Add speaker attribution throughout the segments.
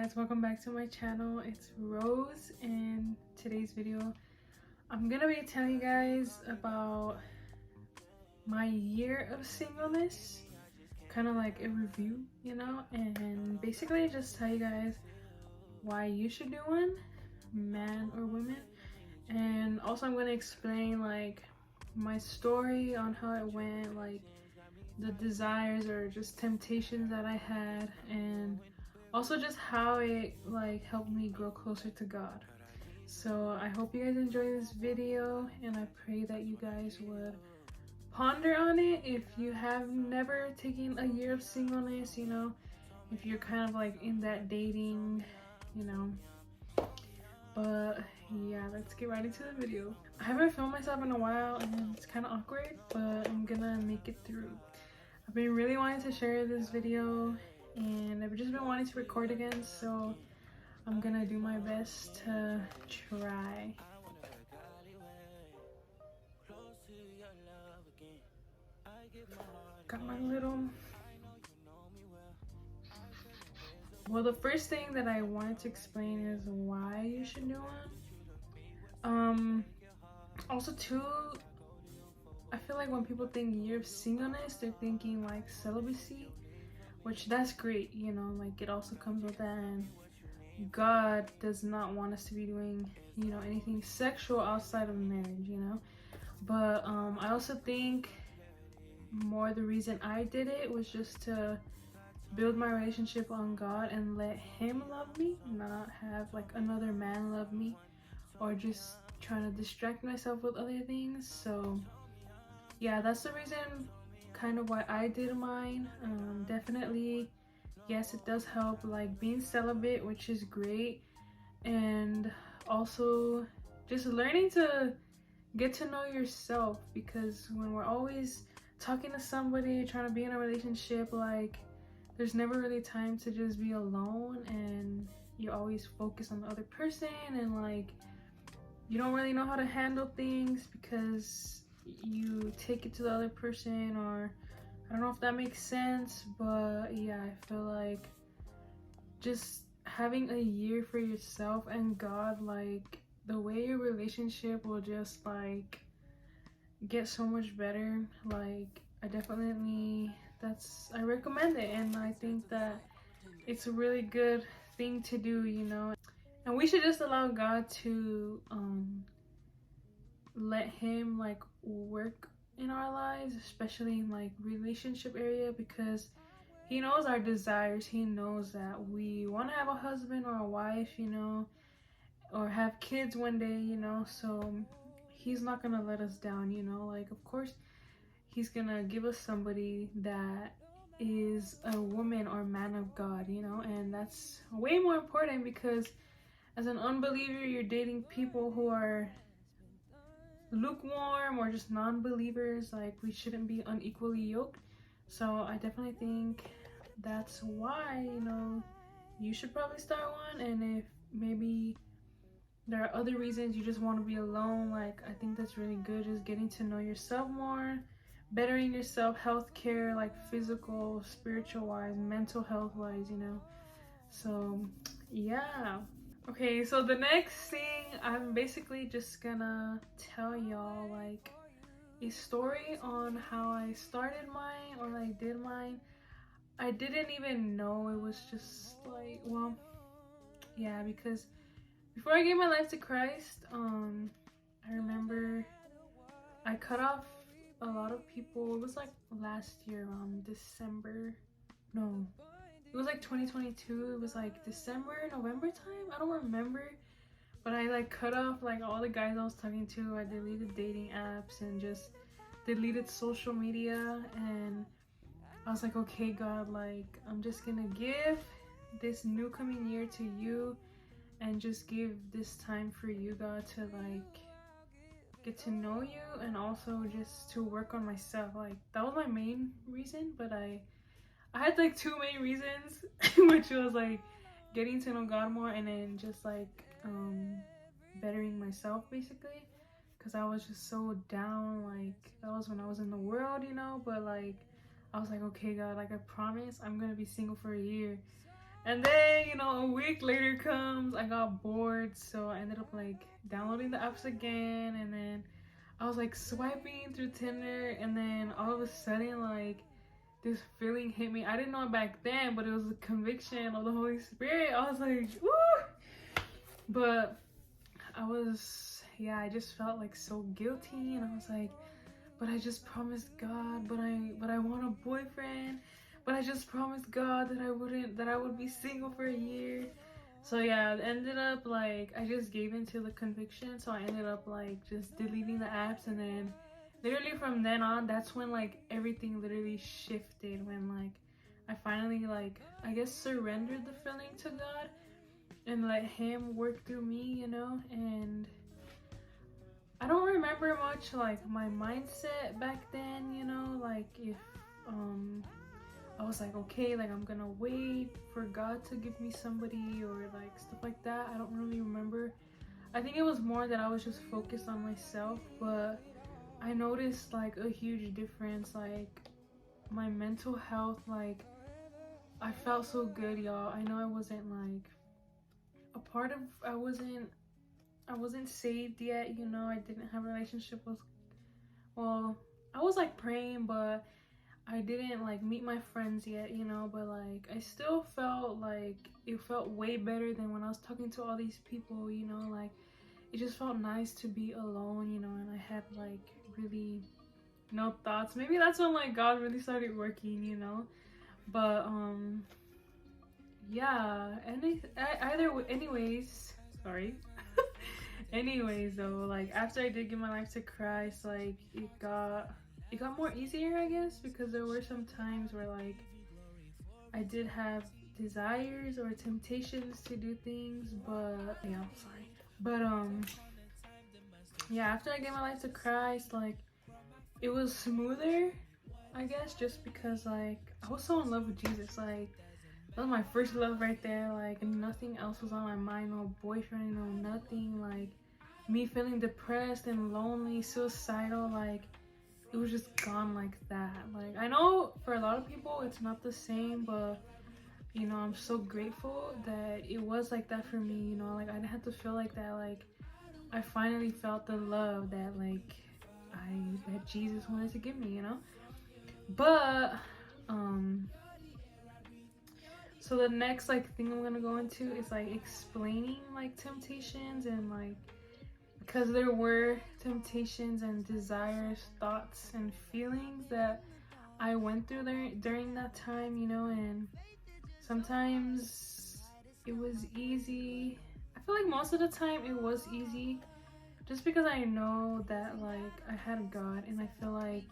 Speaker 1: guys, welcome back to my channel. It's Rose. In today's video I'm gonna be telling you guys about my year of singleness, kind of like a review, and basically just tell you guys why you should do one, man or woman. And also I'm going to explain like my story on how it went, like the desires or just temptations that I had, and also just how it like helped me grow closer to God. So I hope you guys enjoy this video, and I pray that you guys would ponder on it if you have never taken a year of singleness, if you're kind of like in that dating, but yeah, let's get right into the video. I haven't filmed myself in a while and it's kind of awkward, but I'm gonna make it through. I've been really wanting to share this video and I've just been wanting to record again, so I'm gonna do my best to try. Got my little... Well, the first thing that I wanted to explain is why you should do one. Also too, I feel like when people think year of singleness, they're thinking like celibacy, which that's great, like it also comes with that, and God does not want us to be doing, anything sexual outside of marriage, but I also think more the reason I did it was just to build my relationship on God and let Him love me, not have like another man love me or just trying to distract myself with other things. So yeah, that's the reason kind of why I did mine. Definitely, yes, it does help like being celibate, which is great, and also just learning to get to know yourself, because when we're always talking to somebody, trying to be in a relationship, like there's never really time to just be alone, and you always focus on the other person, and like you don't really know how to handle things because you take it to the other person, or I don't know if that makes sense. But yeah, I feel like just having a year for yourself and God, like the way your relationship will just like get so much better. Like I recommend it, and I think that it's a really good thing to do, and we should just allow God to let Him like work in our lives, especially in like relationship area, because He knows our desires. He knows that we want to have a husband or a wife, or have kids one day, so He's not gonna let us down, like of course He's gonna give us somebody that is a woman or man of God, and that's way more important, because as an unbeliever, you're dating people who are lukewarm or just non-believers. Like we shouldn't be unequally yoked. So I definitely think that's why, you should probably start one. And if maybe there are other reasons you just want to be alone, like I think that's really good, just getting to know yourself more, bettering yourself, healthcare, like physical, spiritual wise, mental health wise, so yeah. Okay, so the next thing, I'm basically just gonna tell y'all like a story on how I started mine, or like did mine. I didn't even know it was just like, well, yeah, because before I gave my life to Christ, I remember I cut off a lot of people. It was like last year around December. No, it was like 2022. It was like December, November time. I don't remember. But I like cut off like all the guys I was talking to. I deleted dating apps and just deleted social media. And I was like, okay, God, like I'm just gonna give this new coming year to you, and just give this time for you, God, to like get to know you, and also just to work on myself. Like that was my main reason, but I had like two main reasons, which was like getting to know God more, and then just like bettering myself basically, because I was just so down. Like that was when I was in the world, but like I was like, okay, God, like I promise I'm gonna be single for a year. And then, a week later comes, I got bored, so I ended up like downloading the apps again, and then I was like swiping through Tinder, and then all of a sudden like this feeling hit me. I didn't know it back then, but it was a conviction of the Holy Spirit. I was like, woo! But I just felt like so guilty, and I was like, but I just promised God, but I want a boyfriend, but I just promised God that I would be single for a year. So yeah, it ended up like I just gave into the conviction, so I ended up like just deleting the apps, and then literally from then on, that's when like everything literally shifted, when like I finally like I guess surrendered the feeling to God and let him work through me, you know. And I don't remember much like my mindset back then, you know, like if I was like, okay, like I'm gonna wait for God to give me somebody or like stuff like that. I don't really remember. I think it was more that I was just focused on myself, but I noticed like a huge difference, like my mental health. Like I felt so good, y'all. I know I wasn't like a part of, I wasn't saved yet, you know. I didn't have a relationship with, well, I was like praying, but I didn't like meet my friends yet, you know. But like I still felt like it felt way better than when I was talking to all these people, you know. Like it just felt nice to be alone, you know. And I had like really no thoughts. Maybe that's when like God really started working, you know. But yeah, anyways, sorry. Anyways though, like after I did give my life to Christ, like it got more easier, I guess, because there were some times where like I did have desires or temptations to do things, but yeah, I'm sorry. But yeah, after I gave my life to Christ, like it was smoother, I guess, just because like I was so in love with Jesus. Like that was my first love right there. Like nothing else was on my mind, no boyfriend, no nothing. Like me feeling depressed and lonely, suicidal, like it was just gone like that. Like I know for a lot of people it's not the same, but you know, I'm so grateful that it was like that for me, you know. Like I didn't have to feel like that. Like I finally felt the love that like that Jesus wanted to give me, you know. But so the next like thing I'm gonna go into is like explaining like temptations, and like because there were temptations and desires, thoughts and feelings that I went through there during that time, you know. And sometimes it was easy. I feel like most of the time it was easy just because I know that like I had God, and I feel like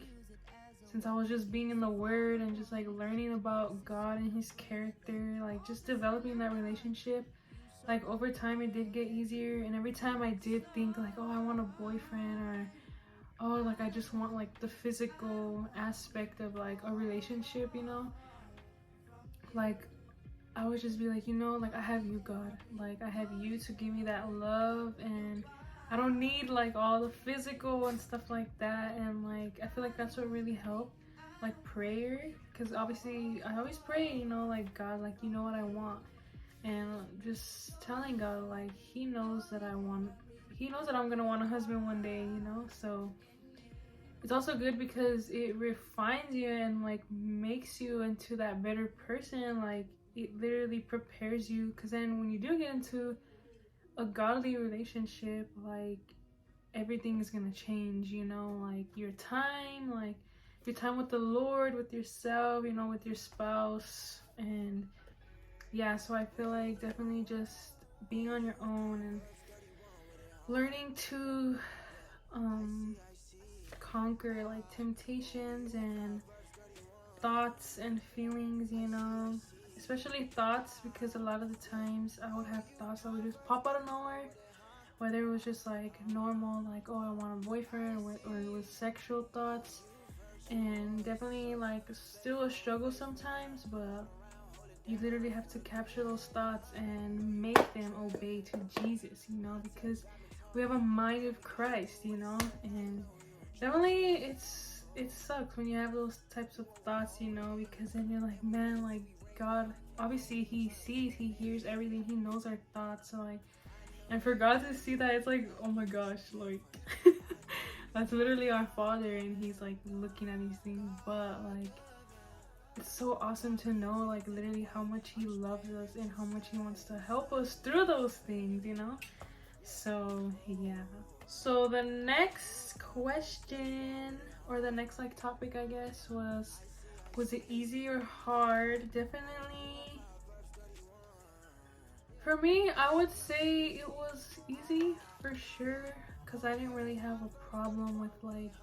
Speaker 1: since I was just being in the Word and just like learning about God and His character, like just developing that relationship, like over time it did get easier. And every time I did think like, oh, I want a boyfriend, or oh, like I just want like the physical aspect of like a relationship, you know, like I would just be like, you know, like I have you, God. Like I have you to give me that love, and I don't need like all the physical and stuff like that. And like I feel like that's what really helped, like prayer, because obviously I always pray, you know, like God, like you know what I want, and just telling God like He knows that He knows that I'm gonna want a husband one day, you know. So it's also good because it refines you and like makes you into that better person. Like it literally prepares you, because then when you do get into a godly relationship, like everything is gonna change, you know. Like your time with the Lord, with yourself, you know, with your spouse. And yeah, so I feel like definitely just being on your own and learning to conquer like temptations and thoughts and feelings, you know, especially thoughts, because a lot of the times I would have thoughts that would just pop out of nowhere, whether it was just like normal, like oh I want a boyfriend, or it was sexual thoughts. And definitely like still a struggle sometimes, but you literally have to capture those thoughts and make them obey to Jesus, you know, because we have a mind of Christ, you know. And definitely it sucks when you have those types of thoughts, you know, because then you're like, man, like God obviously he sees, he hears everything, he knows our thoughts. So like, and for God to see that, it's like, oh my gosh, like that's literally our Father, and he's like looking at these things. But like, it's so awesome to know like literally how much he loves us and how much he wants to help us through those things, you know. So yeah. So the next question, or the next like topic, I guess, was it easy or hard? Definitely for me, I would say it was easy for sure, because I didn't really have a problem with like,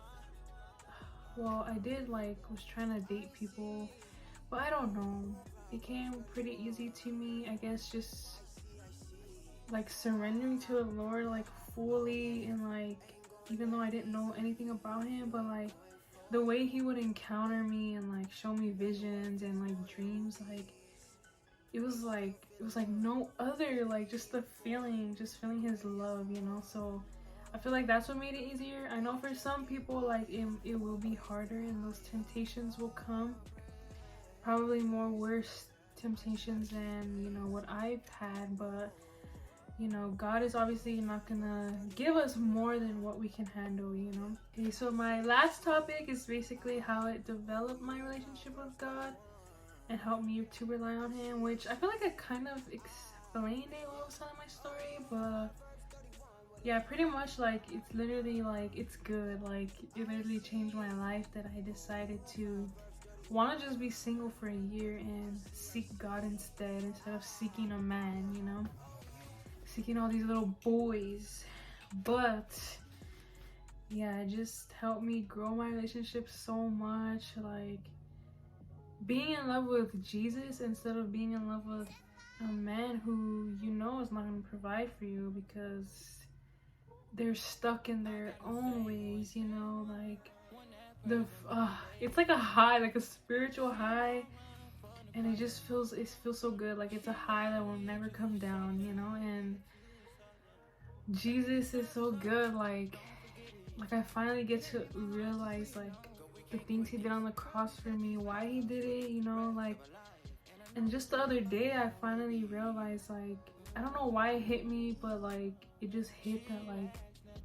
Speaker 1: well, I did like was trying to date people, but I don't know, it came pretty easy to me, I guess, just like surrendering to the Lord like fully, and like even though I didn't know anything about him, but like the way he would encounter me and like show me visions and like dreams, like it was like no other, like just the feeling, just feeling his love, you know. So I feel like that's what made it easier. I know for some people like it will be harder, and those temptations will come, probably more worse temptations than, you know, what I've had. But you know, God is obviously not gonna give us more than what we can handle, you know. Okay, so my last topic is basically how it developed my relationship with God and helped me to rely on him, which I feel like I kind of explained it while I was telling my story. But yeah, pretty much like it's literally like, it's good, like it literally changed my life that I decided to want to just be single for a year and seek God instead of seeking a man, you know, seeking all these little boys. But yeah, it just helped me grow my relationship so much, like being in love with Jesus instead of being in love with a man who you know is not going to provide for you, because they're stuck in their own ways, you know. Like it's like a high, like a spiritual high, and it feels so good, like it's a high that will never come down, you know. And Jesus is so good, like I finally get to realize like the things he did on the cross for me, why he did it, you know. Like, and just the other day I finally realized, like, I don't know why it hit me, but like it just hit that like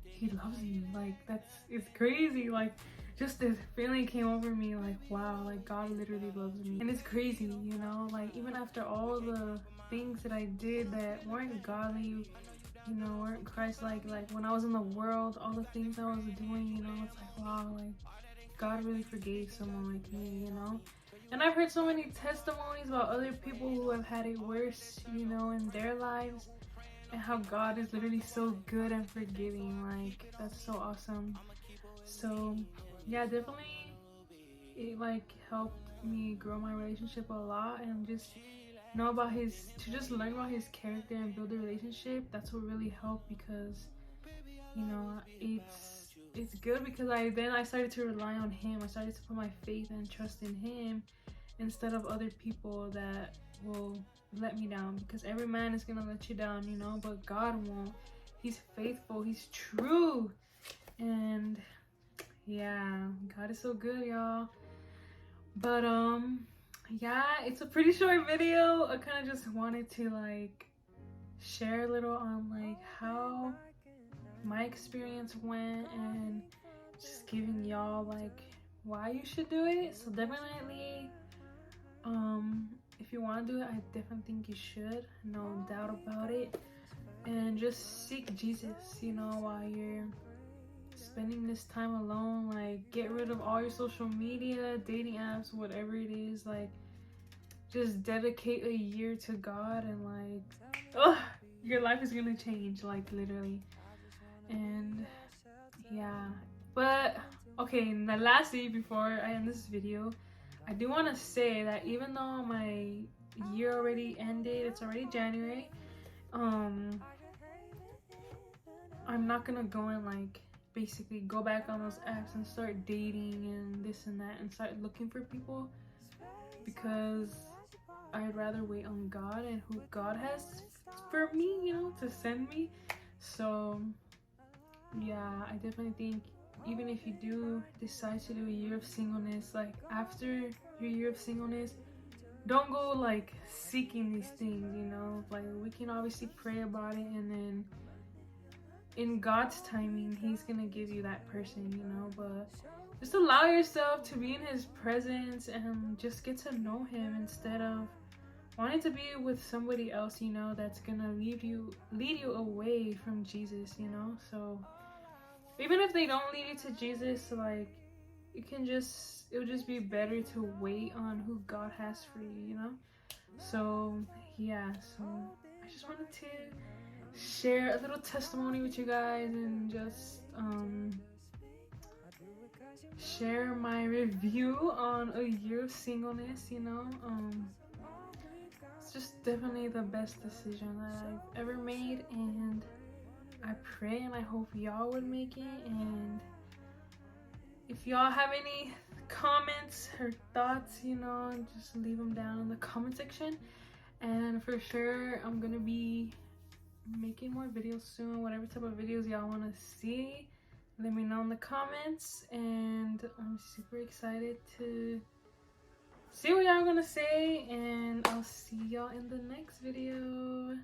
Speaker 1: he loves me. Like it's crazy, like just this feeling came over me, like wow, like God literally loves me. And it's crazy, you know, like even after all the things that I did that weren't godly, you know, weren't Christ-like, like when I was in the world, all the things I was doing, you know, it's like wow, like God really forgave someone like me, you know. And I've heard so many testimonies about other people who have had it worse, you know, in their lives, and how God is literally so good and forgiving. Like that's so awesome. So yeah, definitely it like helped me grow my relationship a lot, and just know about to just learn about his character and build a relationship. That's what really helped, because you know it's good, because I started to rely on him. I started to put my faith and trust in him instead of other people that will let me down, because every man is gonna let you down, you know, but God won't. He's faithful, he's true. And yeah, God is so good, y'all. But yeah, it's a pretty short video. I kind of just wanted to like share a little on like how my experience went, and just giving y'all like why you should do it. So definitely if you want to do it, I definitely think you should, no doubt about it. And just seek Jesus, you know, while you're spending this time alone. Like get rid of all your social media, dating apps, whatever it is. Like just dedicate a year to God, and like your life is gonna change, like literally. And yeah, but okay, and the lastly, before I end this video, I do want to say that even though my year already ended, it's already January, I'm not gonna go and like basically go back on those apps and start dating and this and that and start looking for people, because I'd rather wait on God and who God has for me, you know, to send me. So yeah, I definitely think even if you do decide to do a year of singleness, like after your year of singleness, don't go like seeking these things, you know. Like we can obviously pray about it, and then in God's timing, He's gonna give you that person, you know. But just allow yourself to be in His presence and just get to know Him instead of wanting to be with somebody else, you know, that's gonna lead you away from Jesus, you know. So even if they don't lead you to Jesus, like it'll just be better to wait on who God has for you, you know. So yeah, so I just wanted to share a little testimony with you guys and just share my review on a year of singleness, you know. It's just definitely the best decision that I've ever made, and I pray and I hope y'all would make it. And if y'all have any comments or thoughts, you know, just leave them down in the comment section. And for sure, I'm gonna be making more videos soon. Whatever type of videos y'all want to see, let me know in the comments. And I'm super excited to see what y'all gonna say, and I'll see y'all in the next video.